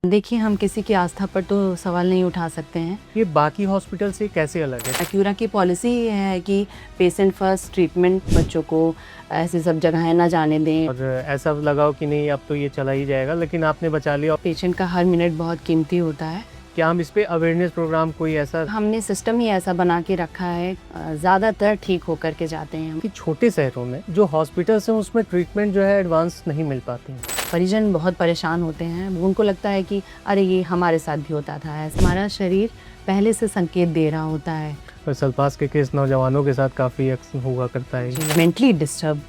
देखिए, हम किसी की आस्था पर तो सवाल नहीं उठा सकते हैं। ये बाकी हॉस्पिटल से कैसे अलग है? एक्यूरा की पॉलिसी ये है कि पेशेंट फर्स्ट ट्रीटमेंट, बच्चों को ऐसी सब जगहें ना जाने दें। और ऐसा लगाओ कि नहीं अब तो ये चला ही जाएगा, लेकिन आपने बचा लिया। पेशेंट का हर मिनट बहुत कीमती होता है। क्या हम इस पे अवेयरनेस प्रोग्राम कोई ऐसा हमने सिस्टम ही ऐसा बना के रखा है, ज़्यादातर ठीक होकर के जाते हैं हम। कि छोटे शहरों में जो हॉस्पिटल्स हैं उसमें ट्रीटमेंट जो है एडवांस नहीं मिल पाती है? परिजन बहुत परेशान होते हैं, उनको लगता है कि अरे ये हमारे साथ भी होता था। हमारा शरीर पहले से संकेत दे रहा होता है। और सल्फास के केस नौजवानों के साथ काफ़ी हुआ करता है। मेंटली डिस्टर्ब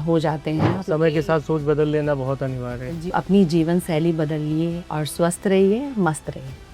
हो जाते हैं। समय के साथ सोच बदल लेना बहुत अनिवार्य है। अपनी जीवन शैली बदलिए और स्वस्थ रहिए, मस्त रहिए।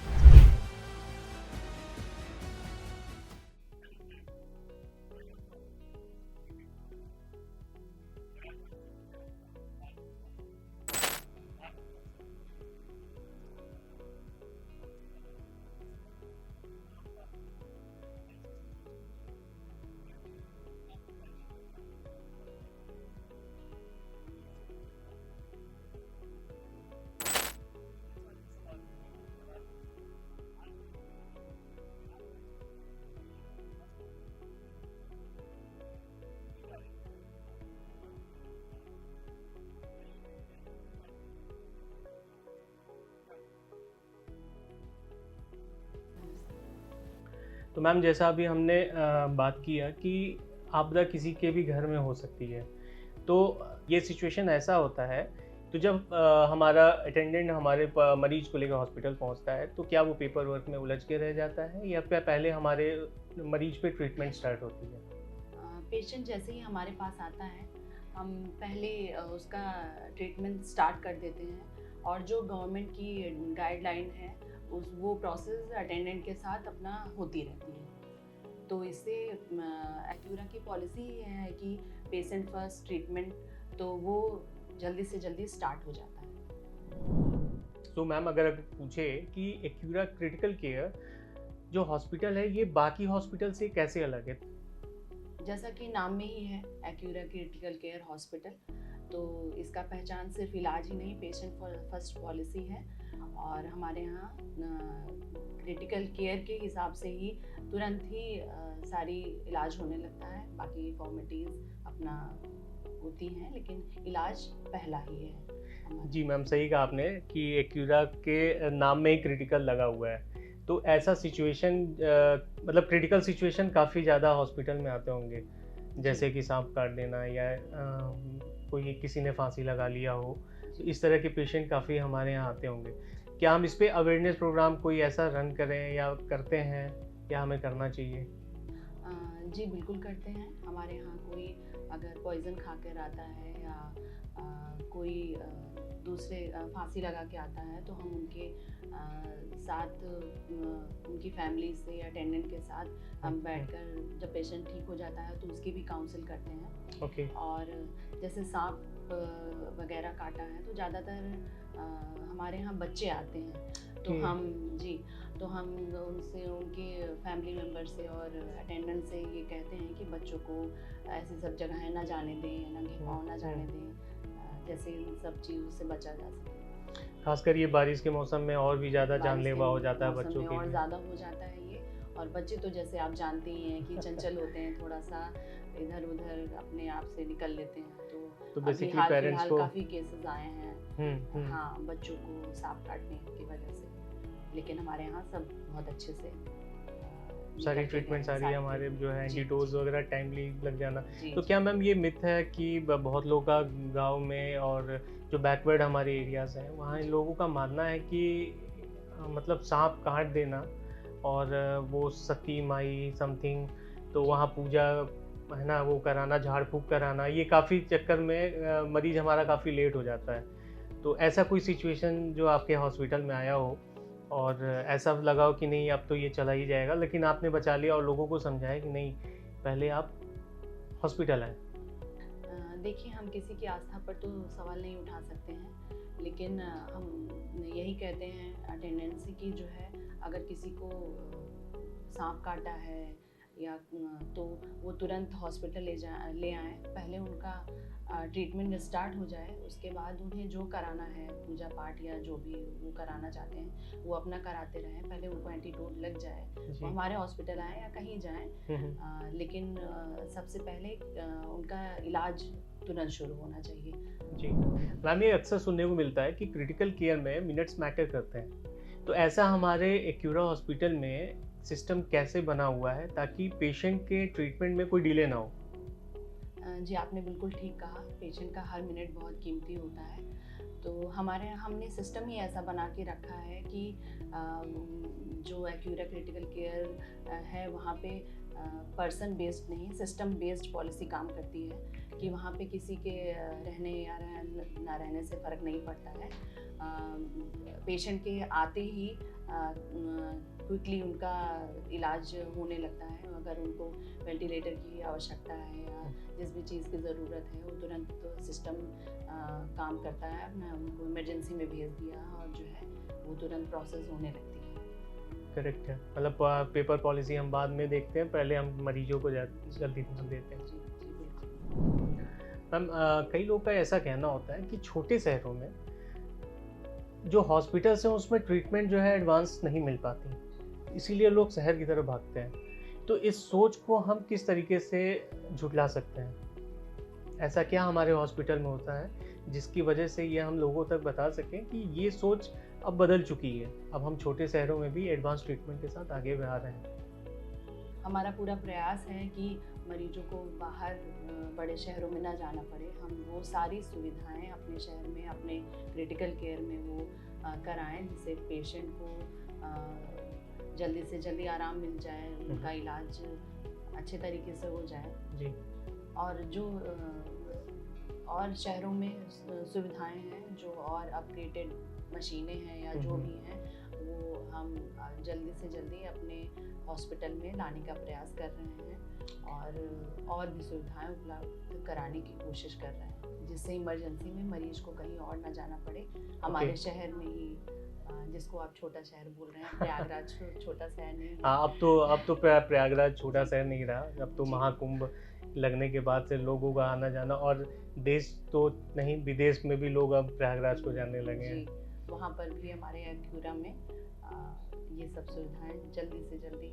तो मैम, जैसा अभी हमने बात किया कि आपदा किसी के भी घर में हो सकती है, तो ये सिचुएशन ऐसा होता है, तो जब हमारा अटेंडेंट हमारे मरीज को लेकर हॉस्पिटल पहुंचता है, तो क्या वो पेपर वर्क में उलझ के रह जाता है या फिर पहले हमारे मरीज पे ट्रीटमेंट स्टार्ट होती है? पेशेंट जैसे ही हमारे पास आता है, हम पहले उसका ट्रीटमेंट स्टार्ट कर देते हैं और जो गवर्नमेंट की गाइडलाइन है वो प्रोसेस अटेंडेंट के साथ अपना होती रहती है। तो इससे एक्यूरा की पॉलिसी ये है कि पेशेंट फर्स्ट ट्रीटमेंट, तो वो जल्दी से जल्दी स्टार्ट हो जाता है। तो मैम, अगर पूछे कि एक्यूरा क्रिटिकल केयर जो हॉस्पिटल है ये बाकी हॉस्पिटल से कैसे अलग है? जैसा कि नाम में ही है, एक्यूरा क्रिटिकल केयर हॉस्पिटल, तो इसका पहचान सिर्फ इलाज ही नहीं, पेशेंट फर्स्ट पॉलिसी है। और हमारे यहाँ क्रिटिकल केयर के हिसाब से ही तुरंत ही सारी इलाज होने लगता है। बाकी फॉर्मेलिटीज़ अपना होती हैं, लेकिन इलाज पहला ही है। जी मैम, सही कहा आपने कि एक्यूरा के नाम में ही क्रिटिकल लगा हुआ है। तो ऐसा सिचुएशन मतलब क्रिटिकल सिचुएशन काफ़ी ज़्यादा हॉस्पिटल में आते होंगे, जैसे कि सांप काट देना या कोई किसी ने फांसी लगा लिया हो, तो इस तरह के पेशेंट काफ़ी हमारे यहाँ आते होंगे। क्या हम इस पे अवेयरनेस प्रोग्राम कोई ऐसा रन करें या करते हैं, या हमें करना चाहिए? जी बिल्कुल करते हैं। हमारे यहाँ कोई अगर पॉइज़न खा कर आता है या कोई दूसरे फांसी लगा के आता है, तो हम उनके साथ उनकी फैमिली से अटेंडेंट के साथ हम बैठकर, जब पेशेंट ठीक हो जाता है तो उसकी भी काउंसिल करते हैं। ओके। और जैसे सांप वगैरह काटा है तो ज़्यादातर हमारे यहाँ बच्चे आते हैं, तो हम उनसे, उनके फैमिली मेम्बर से और अटेंडेंट से ये कहते हैं कि बच्चों को ऐसी सब जगहें ना जाने दें, नंगे पाँव ना जाने दें, जैसे इन सब चीज़ों से बचा जा सके। खासकर ये बारिश के मौसम में और भी ज़्यादा जानलेवा हो जाता है बच्चों के और लिए। ज़्यादा हो जाता है ये। और बच्चे तो जैसे आप जानते ही हैं कि चंचल होते हैं, थोड़ा सा इधर उधर अपने आप से निकल लेते हैं। तो अभी बेसिकली हाल पेरेंट्स फिलहाल को काफ़ी केसेस आए हैं। हाँ, बच्चों को सांप काटने की वजह से, लेकिन हमारे यहाँ सब बहुत अच्छे से सारी ट्रीटमेंट सारी हमारे जो है एंटी डोज वगैरह टाइमली लग जाना। तो जी। क्या मैम ये मिथ है कि बहुत लोगों का गांव में और जो बैकवर्ड हमारे एरियाज हैं वहाँ इन लोगों का मानना है कि मतलब सांप काट देना और वो सती माई समथिंग, तो वहाँ पूजा है ना, वो कराना, झाड़ फूक कराना, ये काफ़ी चक्कर में मरीज हमारा काफ़ी लेट हो जाता है। तो ऐसा कोई सिचुएशन जो आपके हॉस्पिटल में आया हो और ऐसा लगा हो कि नहीं अब तो ये चला ही जाएगा, लेकिन आपने बचा लिया और लोगों को समझाया कि नहीं पहले आप हॉस्पिटल आए? देखिए, हम किसी की आस्था पर तो सवाल नहीं उठा सकते हैं, लेकिन हम यही कहते हैं अटेंडेंस की जो है, अगर किसी को सांप काटा है या तो वो तुरंत हॉस्पिटल ले आएँ। पहले उनका ट्रीटमेंट स्टार्ट हो जाए, उसके बाद उन्हें जो कराना है, पूजा पाठ या जो भी वो कराना चाहते हैं वो अपना कराते रहें। पहले उनको एंटीडोट लग जाए, वो हमारे हॉस्पिटल आएँ या कहीं जाएँ, लेकिन सबसे पहले उनका इलाज तुरंत शुरू होना चाहिए। जी मैम, ये अक्सर सुनने को मिलता है कि क्रिटिकल केयर में मिनट्स मैटर करते हैं, तो ऐसा हमारे एक्यूरा हॉस्पिटल में सिस्टम कैसे बना हुआ है ताकि पेशेंट के ट्रीटमेंट में कोई डिले ना हो? जी, आपने बिल्कुल ठीक कहा, पेशेंट का हर मिनट बहुत कीमती होता है। तो हमारे यहाँ हमने सिस्टम ही ऐसा बना के रखा है कि जो एक्यूरा क्रिटिकल केयर है वहाँ पे पर्सन बेस्ड नहीं, सिस्टम बेस्ड पॉलिसी काम करती है कि वहाँ पे किसी के रहने या ना रहने से फ़र्क नहीं पड़ता है। पेशेंट के आते ही क्विकली उनका इलाज होने लगता है। अगर उनको वेंटिलेटर की आवश्यकता है या जिस भी चीज़ की ज़रूरत है वो तुरंत सिस्टम काम करता है। अपना उनको इमरजेंसी में भेज दिया और जो है वो तुरंत प्रोसेस होने लगती है। करेक्ट है, मतलब पेपर पॉलिसी हम बाद में देखते हैं, पहले हम मरीजों को जल्दी देते हैं। जी जी बिल्कुल। मैम, कई लोग का ऐसा कहना होता है कि छोटे शहरों में जो हॉस्पिटल्स हैं उसमें ट्रीटमेंट जो है एडवांस नहीं मिल पाती, इसीलिए लोग शहर की तरफ भागते हैं। तो इस सोच को हम किस तरीके से झुठला सकते हैं? ऐसा क्या हमारे हॉस्पिटल में होता है जिसकी वजह से ये हम लोगों तक बता सकें कि ये सोच अब बदल चुकी है, अब हम छोटे शहरों में भी एडवांस ट्रीटमेंट के साथ आगे बढ़ रहे हैं? हमारा पूरा प्रयास है कि मरीजों को बाहर बड़े शहरों में ना जाना पड़े। हम वो सारी सुविधाएं अपने शहर में, अपने क्रिटिकल केयर में वो कराएं जिससे पेशेंट को जल्दी से जल्दी आराम मिल जाए, उनका इलाज अच्छे तरीके से हो जाए। जी। और जो और शहरों में सुविधाएं हैं, जो और अपग्रेडेड मशीनें हैं या जो भी हैं, वो हम जल्दी से जल्दी अपने हॉस्पिटल में लाने का प्रयास कर रहे हैं और भी सुविधाएं उपलब्ध कराने की कोशिश कर रहे हैं जिससे इमरजेंसी में मरीज को कहीं और ना जाना पड़े। हमारे शहर में ही, जिसको आप छोटा शहर बोल रहे हैं, प्रयागराज छोटा शहर नहीं। हाँ, अब तो प्रयागराज छोटा शहर नहीं रहा, अब तो महाकुंभ लगने के बाद से लोगों का आना जाना, और देश तो नहीं विदेश में भी लोग अब प्रयागराज को जाने लगे हैं। वहाँ पर भी हमारे एक्यूरा में ये सब सुविधाएं जल्दी से जल्दी,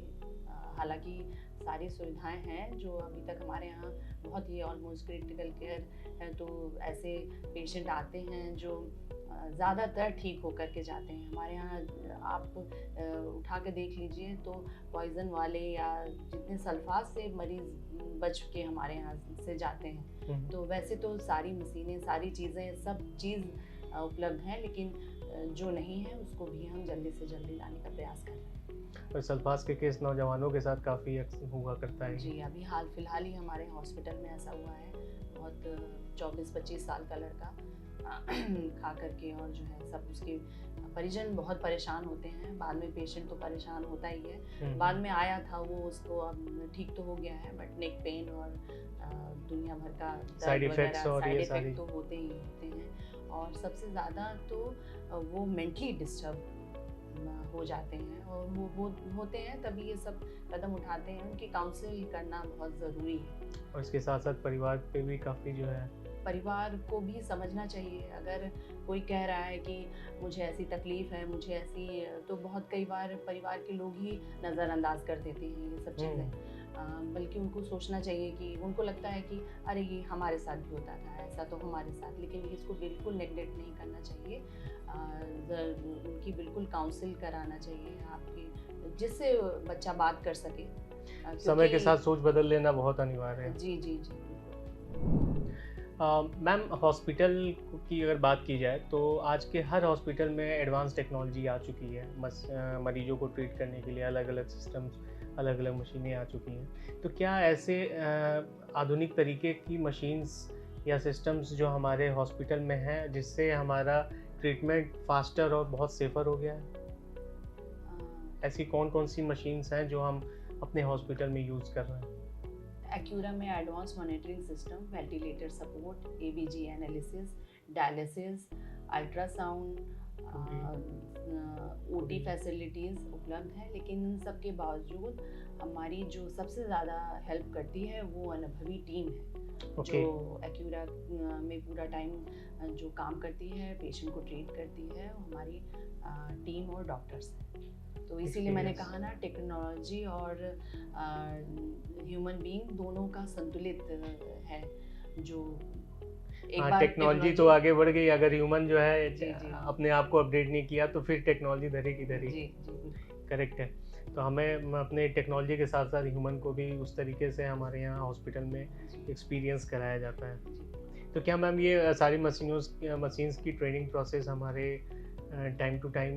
हालांकि सारी सुविधाएं हैं जो अभी तक हमारे यहाँ बहुत ही ऑलमोस्ट क्रिटिकल केयर है, तो ऐसे पेशेंट आते हैं जो ज़्यादातर ठीक होकर के जाते हैं। हमारे यहाँ आप उठा के देख लीजिए तो पॉइज़न वाले या जितने सल्फात से मरीज़ बच के हमारे यहाँ से जाते हैं। तो वैसे तो सारी मशीनें, सारी चीज़ें, सब चीज़ उपलब्ध हैं, लेकिन जो नहीं है उसको भी हम जल्दी से जल्दी लाने का प्रयास कर रहे हैं। और सल्फास के केस नौजवानों के साथ काफ़ी हुआ करता है। जी, अभी हाल फिलहाल ही हमारे हॉस्पिटल में ऐसा हुआ है। बहुत 24-25 साल का लड़का खा करके, और जो है सब उसके परिजन बहुत परेशान होते हैं। बाद में पेशेंट तो परेशान होता ही है। बाद में आया था वो, उसको अब ठीक तो हो गया है, बट नेक पेन और दुनिया भर का साइड इफेक्ट्स और ये सारी तो होते ही होते हैं। और सबसे ज़्यादा तो वो मेंटली डिस्टर्ब हो जाते हैं, और वो होते हैं तभी ये सब कदम उठाते हैं। उनकी काउंसिल करना बहुत ज़रूरी है, और इसके साथ साथ परिवार पे भी काफ़ी जो है, परिवार को भी समझना चाहिए। अगर कोई कह रहा है कि मुझे ऐसी तकलीफ़ है, मुझे ऐसी, तो बहुत कई बार परिवार के लोग ही नज़रअंदाज कर देते हैं ये सब चीज़ें। बल्कि उनको सोचना चाहिए कि उनको लगता है कि अरे ये हमारे साथ भी होता था, ऐसा तो हमारे साथ, लेकिन इसको बिल्कुल नेगलेक्ट नहीं करना चाहिए। उनकी बिल्कुल काउंसिल कराना चाहिए आपकी, जिससे बच्चा बात कर सके। समय के साथ सोच बदल लेना बहुत अनिवार्य है। जी जी जी। मैम, हॉस्पिटल की अगर बात की जाए तो आज के हर हॉस्पिटल में एडवांस टेक्नोलॉजी आ चुकी है। मरीजों को ट्रीट करने के लिए अलग अलग सिस्टम्स, अलग अलग मशीनें आ चुकी हैं। तो क्या ऐसे आधुनिक तरीके की मशीन्स या सिस्टम्स जो हमारे हॉस्पिटल में हैं जिससे हमारा ट्रीटमेंट फास्टर और बहुत सेफ़र हो गया है? ऐसी कौन कौन सी मशीन्स हैं जो हम अपने हॉस्पिटल में यूज़ कर रहे हैं? एक्यूरा में advance monitoring system, ventilator support, ABG analysis, dialysis, ultrasound, OT facilities उपलब्ध हैं, लेकिन इन सब के बावजूद हमारी जो सबसे ज़्यादा हेल्प करती है वो अनुभवी टीम है, जो एक्यूरा में पूरा टाइम जो काम करती है, पेशेंट को ट्रीट करती है, वो हमारी टीम और डॉक्टर्स हैं। तो इसीलिए मैंने कहा ना, टेक्नोलॉजी और ह्यूमन बीइंग दोनों का संतुलित है। जो एक बार टेक्नोलॉजी तो आगे बढ़ गई, अगर ह्यूमन जो है जी। अपने आप को अपडेट नहीं किया तो फिर टेक्नोलॉजी धरी की धरी। जी। करेक्ट है। तो हमें अपने टेक्नोलॉजी के साथ साथ ह्यूमन को भी उस तरीके से हमारे यहाँ हॉस्पिटल में एक्सपीरियंस कराया जाता है। तो क्या मैम ये सारी मशीन्स की ट्रेनिंग प्रोसेस हमारे टाइम टू टाइम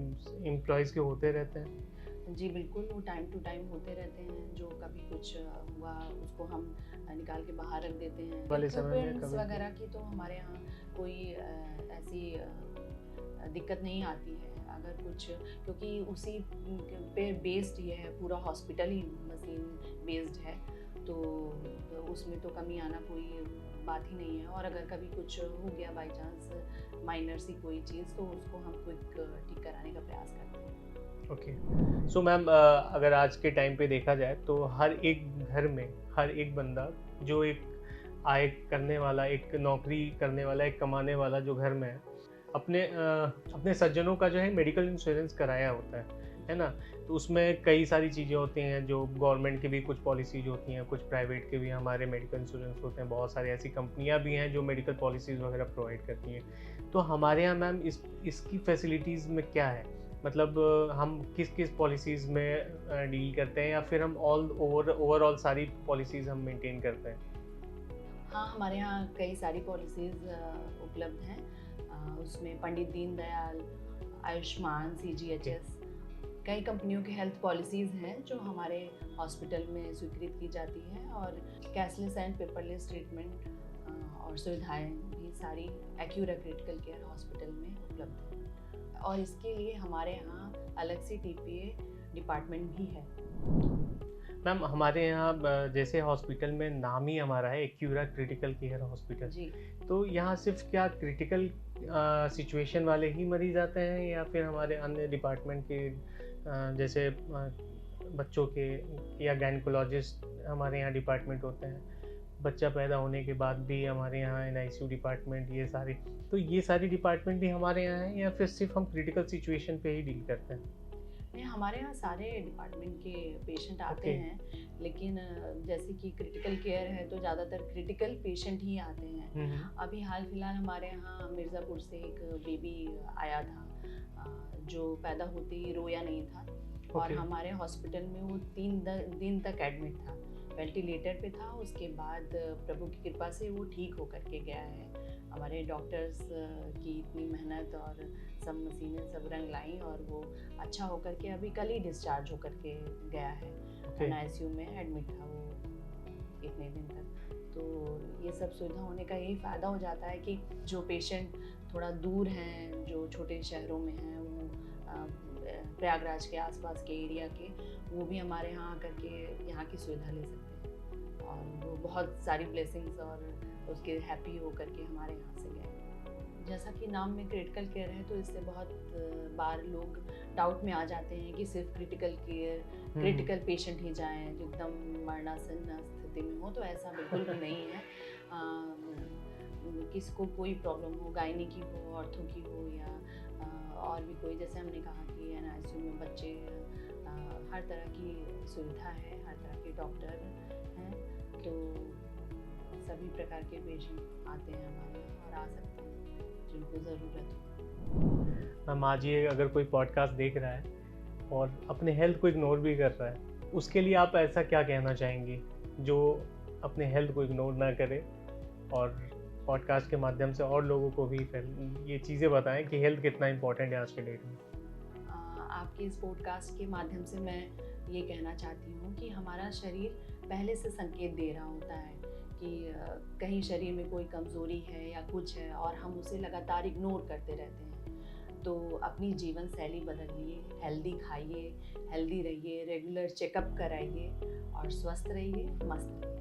एम्प्लॉयज़ के होते रहते हैं? जी बिल्कुल, वो टाइम टू टाइम होते रहते हैं। जो कभी कुछ हुआ उसको हम निकाल के बाहर रख देते हैं। वाले समय में इक्विपमेंट्स वगैरह की तो हमारे यहाँ कोई ऐसी दिक्कत नहीं आती है। अगर कुछ, क्योंकि उसी पे बेस्ड ये है, पूरा हॉस्पिटल ही मशीन बेस्ड है, तो उसमें तो कमी आना कोई बात ही नहीं है। और अगर कभी कुछ हो गया बाई चांस माइनर सी कोई चीज़, तो उसको हम क्विक ठीक कराने का प्रयास करते हैं। ओके। सो मैम, अगर आज के टाइम पे देखा जाए तो हर एक घर में हर एक बंदा जो एक आय करने वाला, एक नौकरी करने वाला, एक कमाने वाला जो घर में है, अपने सज्जनों का जो है मेडिकल इंश्योरेंस कराया होता है ना। तो उसमें कई सारी चीज़ें होती हैं, जो गवर्नमेंट की भी कुछ पॉलिसीज होती हैं, कुछ प्राइवेट के भी हमारे मेडिकल इंश्योरेंस होते हैं। बहुत सारी ऐसी कंपनियां भी हैं जो मेडिकल पॉलिसीज़ वगैरह प्रोवाइड करती हैं। तो हमारे यहाँ मैम इसकी फैसिलिटीज़ में क्या है, मतलब हम किस किस पॉलिसीज़ में डील करते हैं, या फिर हम ओवरऑल सारी पॉलिसीज़ हम मेंटेन करते हैं? हाँ, हमारे यहाँ कई सारी पॉलिसीज़ उपलब्ध हैं। उसमें पंडित दीनदयाल, आयुष्मान, CGHS, कई कंपनियों की हेल्थ पॉलिसीज़ हैं जो हमारे हॉस्पिटल में स्वीकृत की जाती हैं। और कैशलेस एंड पेपरलेस ट्रीटमेंट और सुविधाएं भी सारी एक्यूरा क्रिटिकल केयर हॉस्पिटल में उपलब्ध हैं। और इसके लिए हमारे यहाँ अलग से TPA डिपार्टमेंट भी है। मैम, हमारे यहाँ जैसे हॉस्पिटल में नाम ही हमारा है एक्यूरा क्रिटिकल केयर हॉस्पिटल जी। तो यहाँ सिर्फ क्या क्रिटिकल सिचुएशन वाले ही मरीज आते हैं, या फिर हमारे अन्य डिपार्टमेंट के जैसे बच्चों के या गायनेकोलॉजिस्ट हमारे यहाँ डिपार्टमेंट होते हैं, बच्चा पैदा होने के बाद भी हमारे यहाँ NICU डिपार्टमेंट, ये सारी डिपार्टमेंट भी हमारे यहाँ हैं, या फिर सिर्फ हम क्रिटिकल सिचुएशन पे ही डील करते हैं? नहीं, हमारे यहाँ सारे डिपार्टमेंट के पेशेंट आते हैं, लेकिन जैसे कि क्रिटिकल केयर है तो ज़्यादातर क्रिटिकल पेशेंट ही आते हैं। अभी हाल फिलहाल हमारे यहाँ मिर्ज़ापुर से एक बेबी आया था जो पैदा होते ही रोया नहीं था, और हमारे हॉस्पिटल में वो 3 दिन तक एडमिट था, वेंटिलेटर पे था। उसके बाद प्रभु की कृपा से वो ठीक होकर के गया है। हमारे डॉक्टर्स की इतनी मेहनत और सब मशीनें सब रंग लाई, और वो अच्छा होकर के अभी कल ही डिस्चार्ज होकर के गया है। NICU में एडमिट था वो इतने दिन तक। तो ये सब सुविधा होने का यही फ़ायदा हो जाता है कि जो पेशेंट थोड़ा दूर हैं, जो छोटे शहरों में हैं, वो प्रयागराज के आसपास के एरिया के, वो भी हमारे यहाँ आकर के यहाँ की सुविधा ले सकते हैं। और वो बहुत सारी ब्लेसिंग्स और उसके हैप्पी होकर के हमारे यहाँ से गए। जैसा कि नाम में क्रिटिकल केयर है, तो इससे बहुत बार लोग डाउट में आ जाते हैं कि सिर्फ क्रिटिकल पेशेंट ही जाएं जो एकदम मरणासन स्थिति में हो। तो ऐसा बिल्कुल भी नहीं है। किसी को कोई प्रॉब्लम हो, गायनी की हो, ऑर्थो की हो, या और भी कोई, जैसे हमने कहा कि NICU में बच्चे, हर तरह की सुविधा है, हर तरह के डॉक्टर हैं। तो सभी प्रकार के पेशेंट आते हैं हमारे और आ सकते हैं जिनको ज़रूरत हो। मैम, आज ये अगर कोई पॉडकास्ट देख रहा है और अपने हेल्थ को इग्नोर भी कर रहा है, उसके लिए आप ऐसा क्या कहना चाहेंगे जो अपने हेल्थ को इग्नोर ना करे, और पॉडकास्ट के माध्यम से और लोगों को भी ये चीज़ें बताएं कि हेल्थ कितना इम्पोर्टेंट है आज के डेट में? आपके इस पॉडकास्ट के माध्यम से मैं ये कहना चाहती हूँ कि हमारा शरीर पहले से संकेत दे रहा होता है कि कहीं शरीर में कोई कमज़ोरी है या कुछ है, और हम उसे लगातार इग्नोर करते रहते हैं। तो अपनी जीवन शैली बदलिए, हेल्दी खाइए, हेल्दी रहिए, रेगुलर चेकअप कराइए और स्वस्थ रहिए, मस्त रहिए।